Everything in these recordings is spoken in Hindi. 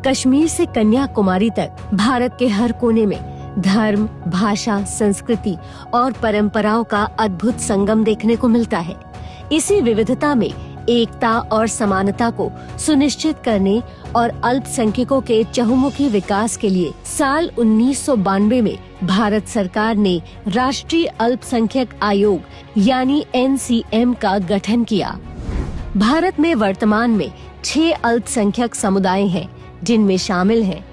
कश्मीर से कन्याकुमारी तक भारत के हर कोने में धर्म, भाषा, संस्कृति और परंपराओं का अद्भुत संगम देखने को मिलता है। इसी विविधता में एकता और समानता को सुनिश्चित करने और अल्पसंख्यकों के चहुमुखी विकास के लिए साल 1992 में भारत सरकार ने राष्ट्रीय अल्पसंख्यक आयोग यानी NCM का गठन किया। भारत में वर्तमान में 6 अल्पसंख्यक समुदाय हैं, जिनमें शामिल हैं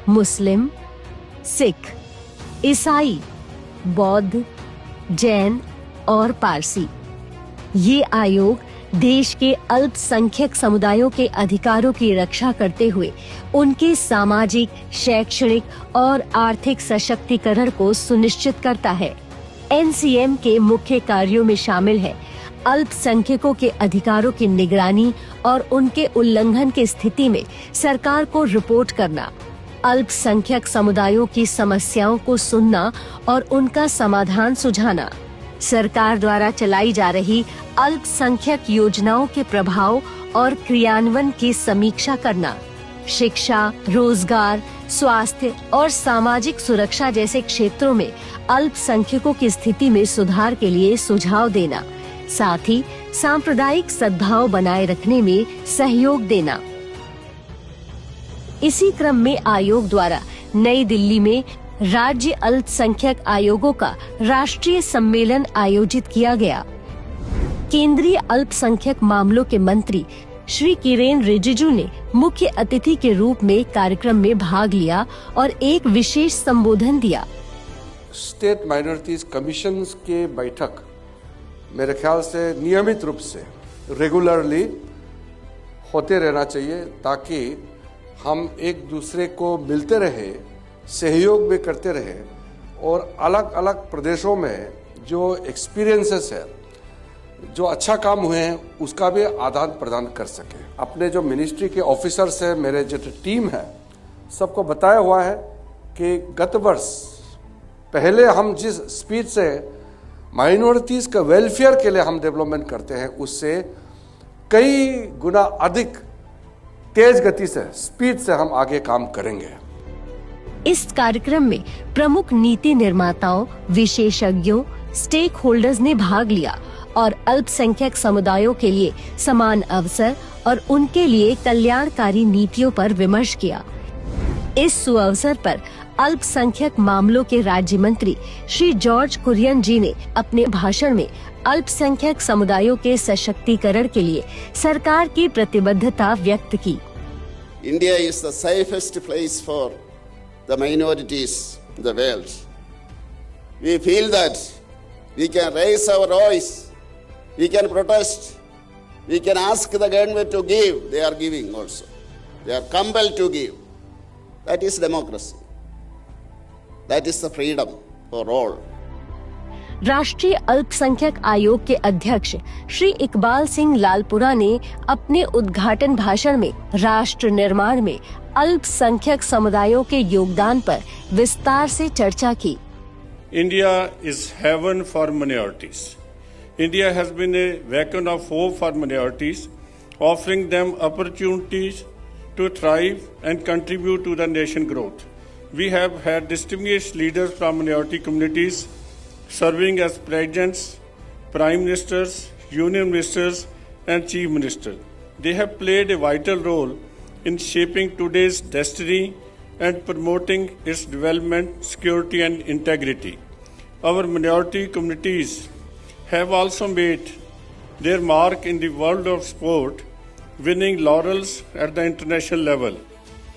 मुस्लिम, सिख, ईसाई, बौद्ध, जैन और पारसी। ये आयोग देश के अल्पसंख्यक समुदायों के अधिकारों की रक्षा करते हुए उनके सामाजिक, शैक्षणिक और आर्थिक सशक्तिकरण को सुनिश्चित करता है। NCM के मुख्य कार्यों में शामिल है अल्पसंख्यकों के अधिकारों की निगरानी और उनके उल्लंघन की स्थिति में सरकार को रिपोर्ट करना, अल्पसंख्यक समुदायों की समस्याओं को सुनना और उनका समाधान सुझाना, सरकार द्वारा चलाई जा रही अल्पसंख्यक योजनाओं के प्रभाव और क्रियान्वयन की समीक्षा करना, शिक्षा, रोजगार, स्वास्थ्य और सामाजिक सुरक्षा जैसे क्षेत्रों में अल्पसंख्यकों की स्थिति में सुधार के लिए सुझाव देना, साथ ही सांप्रदायिक सद्भाव बनाए रखने में सहयोग देना। इसी क्रम में आयोग द्वारा नई दिल्ली में राज्य अल्पसंख्यक आयोगों का राष्ट्रीय सम्मेलन आयोजित किया गया। केंद्रीय अल्पसंख्यक मामलों के मंत्री श्री किरेन रिजिजू ने मुख्य अतिथि के रूप में कार्यक्रम में भाग लिया और एक विशेष संबोधन दिया। स्टेट माइनॉरिटीज कमीशन के बैठक मेरे ख्याल से नियमित रूप से रेगुलरली होते रहना चाहिए, ताकि हम एक दूसरे को मिलते रहे, सहयोग भी करते रहे और अलग अलग प्रदेशों में जो एक्सपीरियंसेस है, जो अच्छा काम हुए हैं, उसका भी आदान प्रदान कर सके। अपने जो मिनिस्ट्री के ऑफिसर्स हैं, मेरे जो टीम है, सबको बताया हुआ है कि गत वर्ष पहले हम जिस स्पीड से माइनॉरिटीज का वेलफेयर के लिए हम डेवलपमेंट करते हैं, उससे कई गुना अधिक तेज गति से, स्पीड से हम आगे काम करेंगे। इस कार्यक्रम में प्रमुख नीति निर्माताओं, विशेषज्ञों, स्टेक होल्डर्स ने भाग लिया और अल्पसंख्यक समुदायों के लिए समान अवसर और उनके लिए कल्याणकारी नीतियों पर विमर्श किया। इस सुअवसर पर अल्पसंख्यक मामलों के राज्य मंत्री श्री जॉर्ज कुरियन जी ने अपने भाषण में अल्पसंख्यक समुदायों के सशक्तिकरण के लिए सरकार की प्रतिबद्धता व्यक्त की। India is the safest place for the minorities in the world. We feel that we can raise our voice, we can protest, we can ask the government to give. They are giving also. They are compelled to give. That is democracy. That is the freedom for all. राष्ट्रीय अल्पसंख्यक आयोग के अध्यक्ष श्री इकबाल सिंह लालपुरा ने अपने उद्घाटन भाषण में राष्ट्र निर्माण में अल्पसंख्यक समुदायों के योगदान पर विस्तार से चर्चा की। India is heaven for minorities. India has been a beacon of hope for minorities, offering them opportunities to thrive and contribute to the nation growth. We have had distinguished leaders from minority communities serving as presidents, prime ministers, union ministers, and chief ministers. They have played a vital role in shaping today's destiny and promoting its development, security, and integrity. Our minority communities have also made their mark in the world of sport, winning laurels at the international level.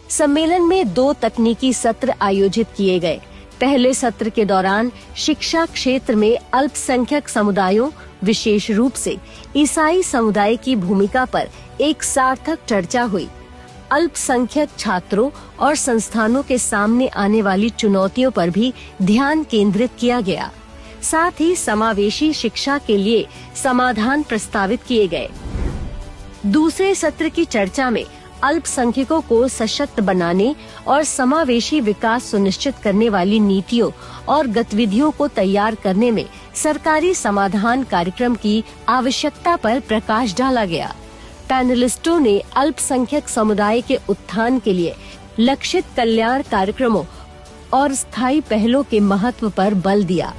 सम्मेलन में 2 तकनीकी सत्र आयोजित किए गए। पहले सत्र के दौरान शिक्षा क्षेत्र में अल्पसंख्यक समुदायों, विशेष रूप से ईसाई समुदाय की भूमिका पर एक सार्थक चर्चा हुई। अल्पसंख्यक छात्रों और संस्थानों के सामने आने वाली चुनौतियों पर भी ध्यान केंद्रित किया गया। साथ ही समावेशी शिक्षा के लिए समाधान प्रस्तावित किए गए। दूसरे सत्र की चर्चा में अल्पसंख्यकों को सशक्त बनाने और समावेशी विकास सुनिश्चित करने वाली नीतियों और गतिविधियों को तैयार करने में सरकारी समाधान कार्यक्रम की आवश्यकता पर प्रकाश डाला गया। पैनलिस्टों ने अल्पसंख्यक समुदाय के उत्थान के लिए लक्षित कल्याण कार्यक्रमों और स्थायी पहलों के महत्व पर बल दिया।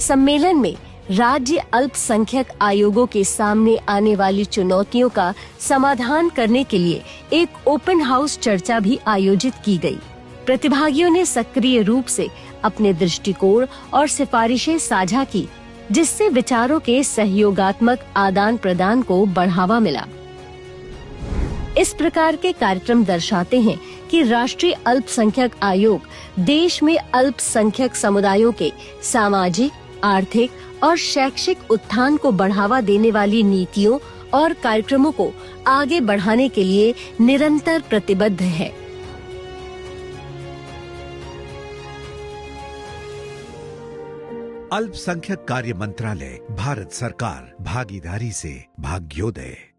सम्मेलन में राज्य अल्पसंख्यक आयोगों के सामने आने वाली चुनौतियों का समाधान करने के लिए एक ओपन हाउस चर्चा भी आयोजित की गई। प्रतिभागियों ने सक्रिय रूप से अपने दृष्टिकोण और सिफारिशें साझा की, जिससे विचारों के सहयोगात्मक आदान प्रदान को बढ़ावा मिला। इस प्रकार के कार्यक्रम दर्शाते हैं कि राष्ट्रीय अल्पसंख्यक आयोग देश में अल्पसंख्यक समुदायों के सामाजिक, आर्थिक और शैक्षिक उत्थान को बढ़ावा देने वाली नीतियों और कार्यक्रमों को आगे बढ़ाने के लिए निरंतर प्रतिबद्ध है। अल्पसंख्यक कार्य मंत्रालय, भारत सरकार, भागीदारी से भाग्योदय।